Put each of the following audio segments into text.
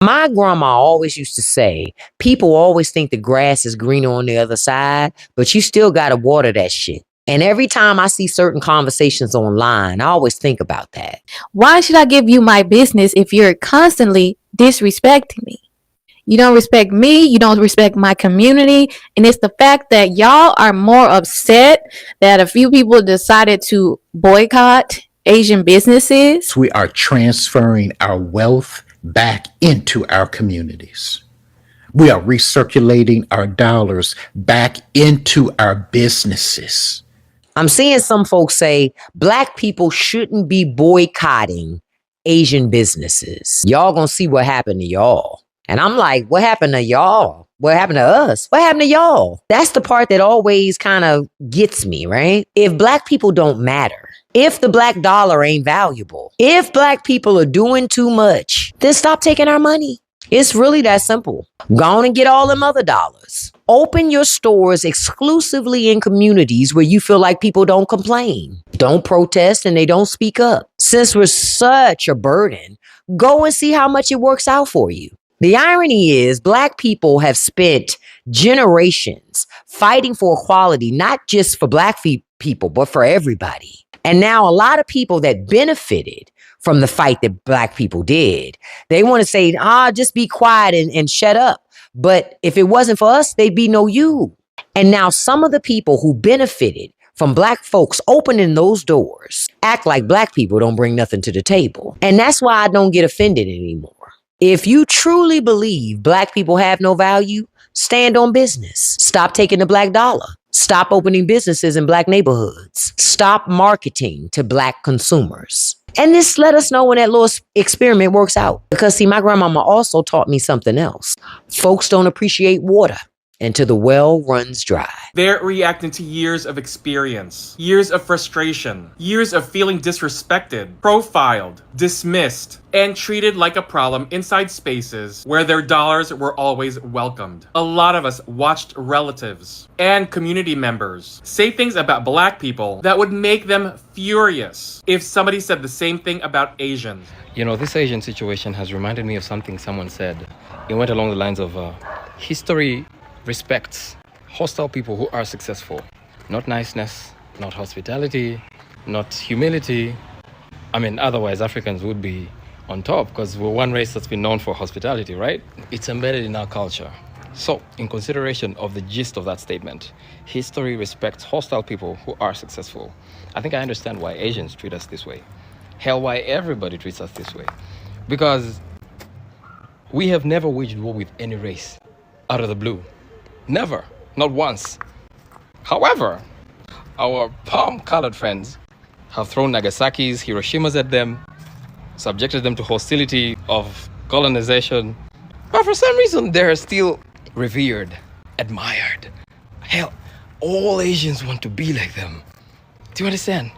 My grandma always used to say, people always think the grass is greener on the other side, but you still got to water that shit. And every time I see certain conversations online, I always think about that. Why should I give you my business if you're constantly disrespecting me? You don't respect me, you don't respect my community, and it's the fact that y'all are more upset that a few people decided to boycott Asian businesses. We are transferring our wealth back into our communities. We are recirculating our dollars back into our businesses. I'm seeing some folks say black people shouldn't be boycotting Asian businesses. Y'all gonna see what happened to y'all. And I'm like, what happened to y'all? What happened to us? What happened to y'all? That's the part that always kind of gets me, right? If black people don't matter, if the black dollar ain't valuable, if black people are doing too much, then stop taking our money. It's really that simple. Go on and get all them other dollars. Open your stores exclusively in communities where you feel like people don't complain, don't protest, and they don't speak up. Since we're such a burden, go and see how much it works out for you. The irony is black people have spent generations fighting for equality, not just for black people, but for everybody. And now a lot of people that benefited from the fight that black people did, they want to say, just be quiet and shut up. But if it wasn't for us, they'd be no you. And now some of the people who benefited from black folks opening those doors act like black people don't bring nothing to the table. And that's why I don't get offended anymore. If you truly believe black people have no value, stand on business. Stop taking the black dollar. Stop opening businesses in black neighborhoods. Stop marketing to black consumers. And this let us know when that little experiment works out. Because see, my grandmama also taught me something else. Folks don't appreciate water until the well runs dry. They're reacting to years of experience, years of frustration, years of feeling disrespected, profiled, dismissed, and treated like a problem inside spaces where their dollars were always welcomed. A lot of us watched relatives and community members say things about black people that would make them furious if somebody said the same thing about Asians. You know, this Asian situation has reminded me of something someone said. It went along the lines of history respects hostile people who are successful. Not niceness, not hospitality, not humility. I mean, otherwise Africans would be on top because we're one race that's been known for hospitality, right? It's embedded in our culture. So, in consideration of the gist of that statement, history respects hostile people who are successful. I think I understand why Asians treat us this way. Hell, why everybody treats us this way. Because we have never waged war with any race out of the blue. Never. Not once. However, our palm-colored friends have thrown Nagasaki's, Hiroshimas at them, subjected them to hostility of colonization, but for some reason they're still revered, admired. Hell, all Asians want to be like them. Do you understand?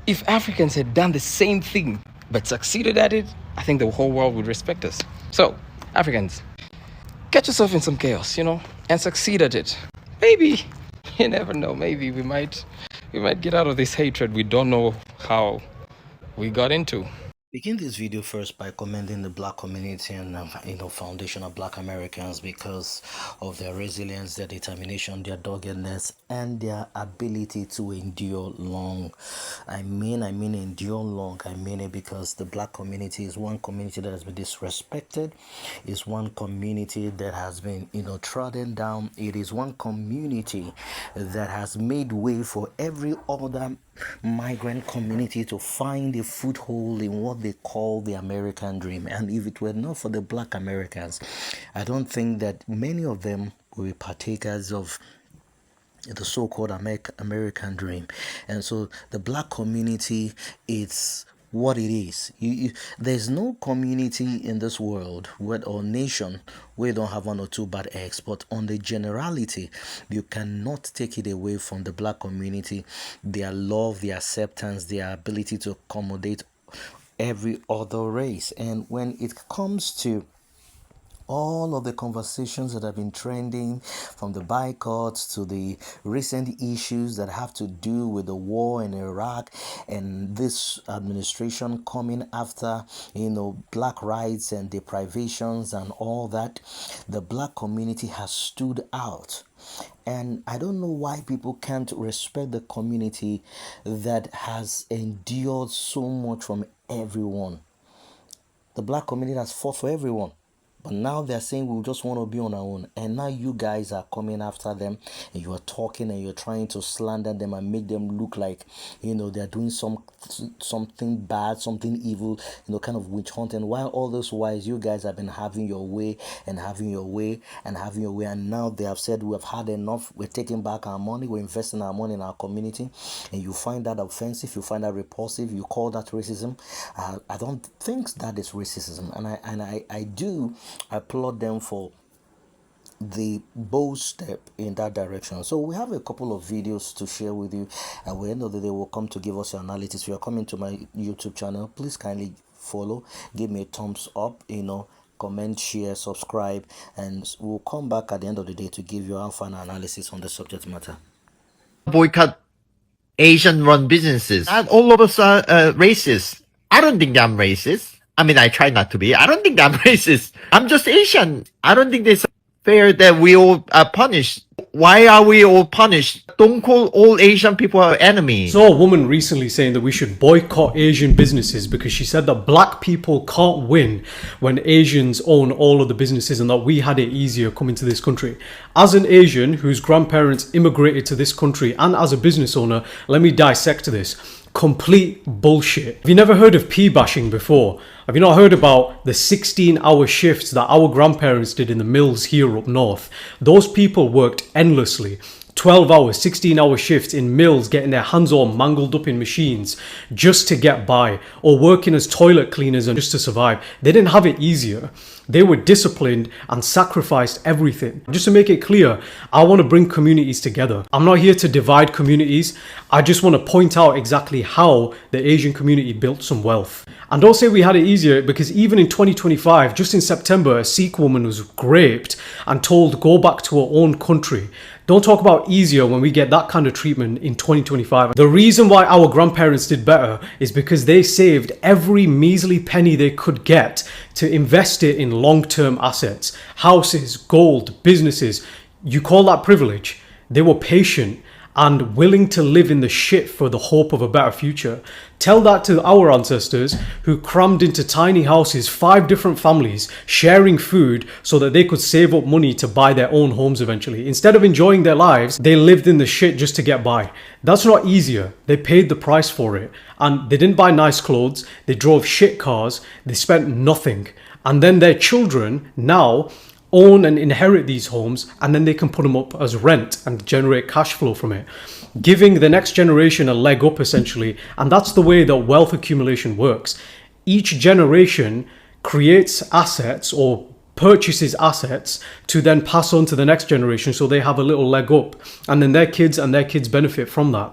If Africans had done the same thing but succeeded at it, I think the whole world would respect us. So, Africans, get yourself in some chaos, and succeed at it. Maybe, you never know, maybe we might get out of this hatred we don't know how we got into. Begin this video first by commending the black community and foundation of black Americans because of their resilience, their determination, their doggedness, and their ability to endure long. I mean endure long. I mean it because the black community is one community that has been disrespected, is one community that has been trodden down. It is one community that has made way for every other migrant community to find a foothold in what they call the American dream. And if it were not for the black Americans, I don't think that many of them will be partakers of the so-called American dream. And so the black community, it's what it is. There's no community in this world or nation where you don't have one or two bad eggs, but on the generality, you cannot take it away from the black community, their love, their acceptance, their ability to accommodate every other race. And when it comes to all of the conversations that have been trending, from the boycotts to the recent issues that have to do with the war in Iraq and this administration coming after, black rights and deprivations and all that, the black community has stood out. And I don't know why people can't respect the community that has endured so much from everyone. The black community has fought for everyone. But now they're saying we just want to be on our own. And now you guys are coming after them and you are talking and you're trying to slander them and make them look like, they're doing something bad, something evil, kind of witch hunting. While all those wise, you guys have been having your way and having your way and having your way. And now they have said we have had enough. We're taking back our money. We're investing our money in our community. And you find that offensive. You find that repulsive. You call that racism. I don't think that is racism. And I do applaud them for the bold step in that direction. So we have a couple of videos to share with you, and at the end of the day we'll come to give us your analysis. If you're coming to my YouTube channel, please kindly follow, give me a thumbs up, comment, share, subscribe, and we'll come back at the end of the day to give you our final analysis on the subject matter. Boycott Asian run businesses. Not all of us are racist. I don't think I'm racist. I mean, I try not to be. I don't think I'm racist. I'm just Asian. I don't think it's fair that we all are punished. Why are we all punished? Don't call all Asian people our enemies. Saw a woman recently saying that we should boycott Asian businesses because she said that black people can't win when Asians own all of the businesses and that we had it easier coming to this country. As an Asian whose grandparents immigrated to this country and as a business owner, let me dissect this. Complete bullshit. Have you never heard of pea bashing before? Have you not heard about the 16-hour shifts that our grandparents did in the mills here up north? Those people worked endlessly. 12 hours, 16-hour shifts in mills, getting their hands all mangled up in machines just to get by, or working as toilet cleaners and just to survive. They didn't have it easier. They were disciplined and sacrificed everything. Just to make it clear, I want to bring communities together. I'm not here to divide communities. I just want to point out exactly how the Asian community built some wealth. And don't say we had it easier, because even in 2025, just in September, a Sikh woman was raped and told go back to her own country. Don't talk about easier when we get that kind of treatment in 2025. The reason why our grandparents did better is because they saved every measly penny they could get to invest it in long-term assets, houses, gold, businesses. You call that privilege? They were patient and willing to live in the shit for the hope of a better future. Tell that to our ancestors who crammed into tiny houses, 5 different families, sharing food so that they could save up money to buy their own homes eventually. Instead of enjoying their lives, they lived in the shit just to get by. That's not easier. They paid the price for it. And they didn't buy nice clothes, they drove shit cars, they spent nothing. And then their children now own and inherit these homes, and then they can put them up as rent and generate cash flow from it, giving the next generation a leg up essentially. And that's the way that wealth accumulation works. Each generation creates assets or purchases assets to then pass on to the next generation, so they have a little leg up, and then their kids benefit from that.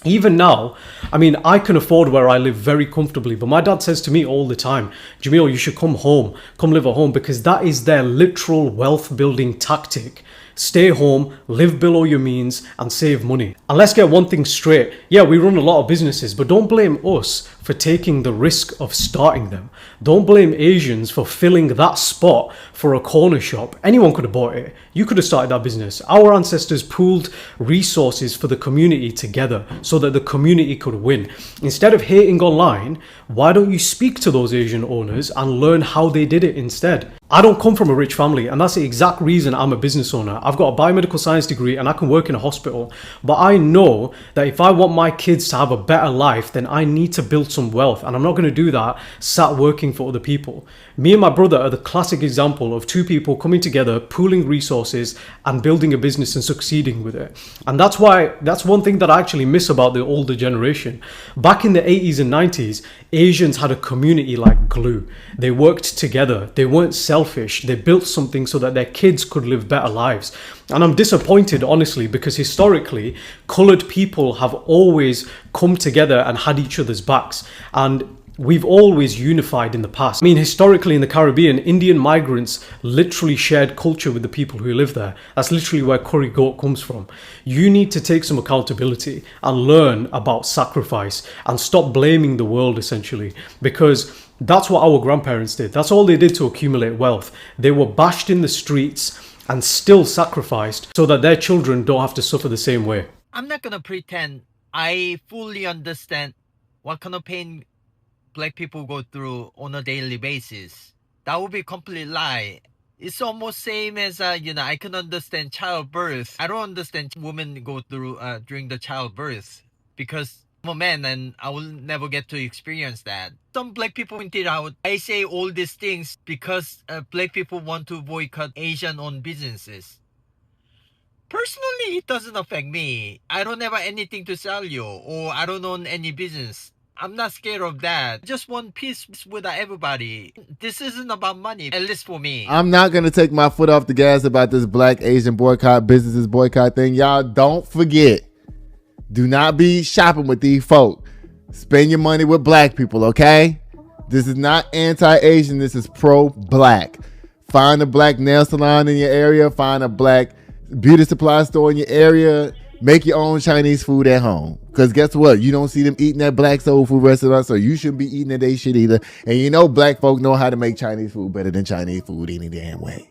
Even now, I mean, I can afford where I live very comfortably, but my dad says to me all the time, Jamil, you should come home, come live at home, because that is their literal wealth building tactic. Stay home, live below your means, and save money. And let's get one thing straight. Yeah, we run a lot of businesses, but don't blame us for taking the risk of starting them. Don't blame Asians for filling that spot for a corner shop. Anyone could have bought it. You could have started that business. Our ancestors pooled resources for the community together so that the community could win. Instead of hating online, why don't you speak to those Asian owners and learn how they did it instead? I don't come from a rich family, and that's the exact reason I'm a business owner. I've got a biomedical science degree and I can work in a hospital, but I know that if I want my kids to have a better life, then I need to build some wealth, and I'm not going to do that sat working for other people. Me and my brother are the classic example of 2 people coming together, pooling resources and building a business and succeeding with it. And that's one thing that I actually miss about the older generation. Back in the 80s and 90s, Asians had a community like glue. They worked together. They weren't selfish. They built something so that their kids could live better lives. And I'm disappointed, honestly, because historically, colored people have always come together and had each other's backs. And we've always unified in the past. I mean, historically in the Caribbean, Indian migrants literally shared culture with the people who live there. That's literally where curry goat comes from. You need to take some accountability and learn about sacrifice and stop blaming the world, essentially, because that's what our grandparents did. That's all they did to accumulate wealth. They were bashed in the streets and still sacrificed so that their children don't have to suffer the same way. I'm not gonna pretend I fully understand what kind of pain black people go through on a daily basis. That would be a complete lie. It's almost same as I can understand childbirth. I don't understand women go through during the childbirth because I'm a man and I will never get to experience that. Some black people pointed out I say all these things because black people want to boycott Asian-owned businesses. Personally, it doesn't affect me. I don't have anything to sell you, or I don't own any business. I'm not scared of that. I just want peace with everybody. This isn't about money, at least for me. I'm not going to take my foot off the gas about this black Asian boycott, businesses boycott thing. Y'all don't forget. Do not be shopping with these folk. Spend your money with black people, okay? This is not anti-Asian. This is pro-black. Find a black nail salon in your area. Find a black beauty supply store in your area. Make your own Chinese food at home. Because guess what? You don't see them eating at black soul food restaurants, so you shouldn't be eating at they shit either. And you know black folk know how to make Chinese food better than Chinese food any damn way.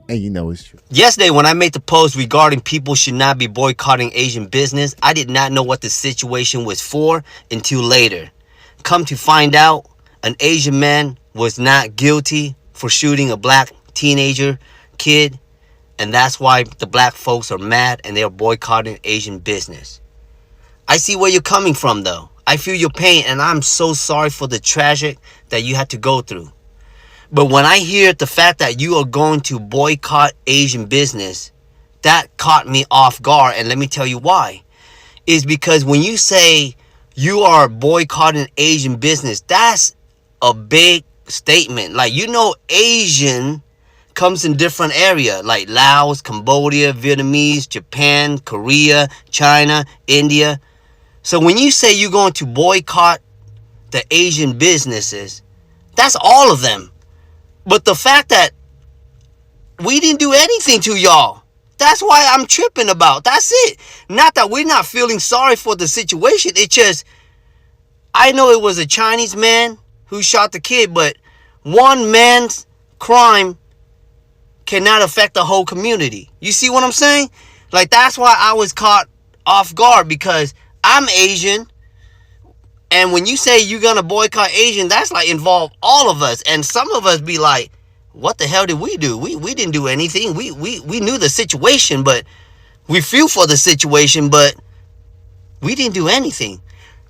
And you know it's true. Yesterday, when I made the post regarding people should not be boycotting Asian business, I did not know what the situation was for until later. Come to find out, an Asian man was not guilty for shooting a black teenager kid, and that's why the black folks are mad and they're boycotting Asian business. I see where you're coming from, though. I feel your pain, and I'm so sorry for the tragic that you had to go through. But when I hear the fact that you are going to boycott Asian business, that caught me off guard. And let me tell you why. Is because when you say you are boycotting Asian business, that's a big statement. Like, Asian comes in different areas like Laos, Cambodia, Vietnamese, Japan, Korea, China, India. So when you say you're going to boycott the Asian businesses, that's all of them. But the fact that we didn't do anything to y'all, that's why I'm tripping about. That's it. Not that we're not feeling sorry for the situation. It's just, I know it was a Chinese man who shot the kid, but one man's crime cannot affect the whole community. You see what I'm saying? Like, that's why I was caught off guard, because I'm Asian. And when you say you're going to boycott Asian, that's like involve all of us. And some of us be like, what the hell did we do? We didn't do anything. We knew the situation, but we feel for the situation, but we didn't do anything.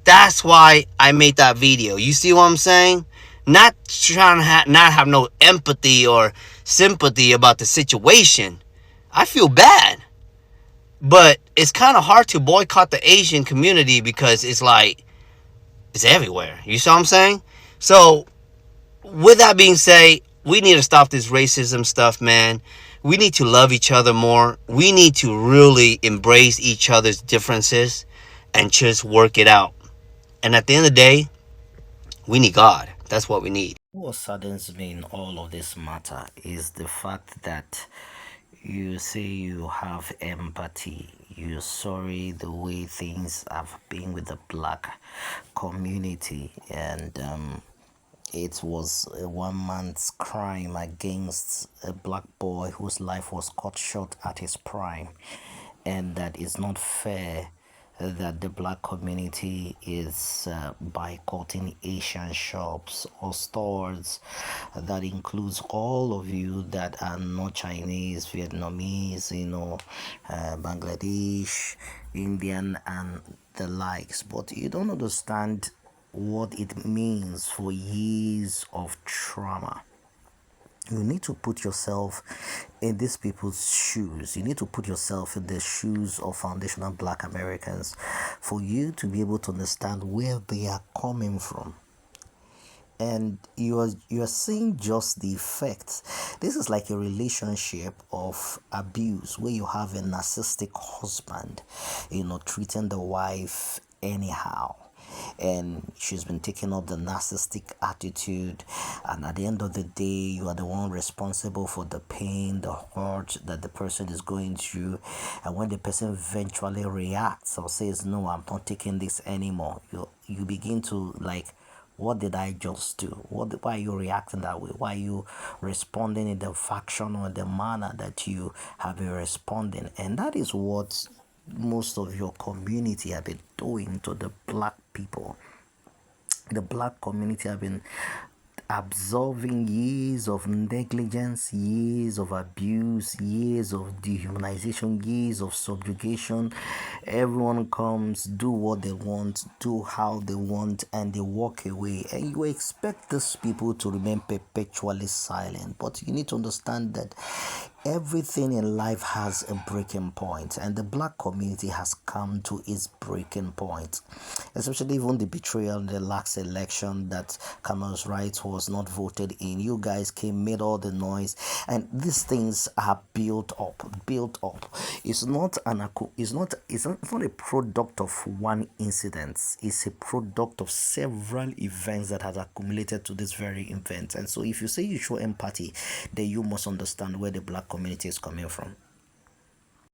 That's why I made that video. You see what I'm saying? Not trying to not have no empathy or sympathy about the situation. I feel bad. But it's kind of hard to boycott the Asian community because it's like, it's everywhere. You see what I'm saying? So, with that being said, we need to stop this racism stuff, man. We need to love each other more. We need to really embrace each other's differences and just work it out. And at the end of the day, we need God. That's what we need. What saddens me in all of this matter is the fact that you say you have empathy. You're sorry the way things have been with the black community, and it was a one-man's crime against a black boy whose life was cut short at his prime, and that is not fair that the black community is boycotting Asian shops or stores. That includes all of you that are not Chinese, Vietnamese, Bangladesh, Indian, and the likes. But you don't understand what it means for years of trauma. You need to put yourself in these people's shoes. You need to put yourself in the shoes of foundational black Americans for you to be able to understand where they are coming from. And you are seeing just the effects. This is like a relationship of abuse where you have a narcissistic husband, treating the wife anyhow. and she's been taking up the narcissistic attitude, and at the end of the day you are the one responsible for the pain, the hurt that the person is going through. And when the person eventually reacts or says, no, I'm not taking this anymore, you begin to like, what did I just do? Why are you reacting that way? Why are you responding in the fashion or the manner that you have been responding? And that is what most of your community have been doing to the black people. The black community have been absorbing years of negligence, years of abuse, years of dehumanization, years of subjugation. Everyone comes, do what they want, do how they want, and they walk away. And you expect these people to remain perpetually silent. But you need to understand that everything in life has a breaking point, and the black community has come to its breaking point. Especially even the betrayal in the last election, that Kamal's right was not voted in. You guys came, made all the noise, and these things are built up. It's not a product of one incident. It's a product of several events that has accumulated to this very event. And so if you say you show empathy, then you must understand where the black community is coming from.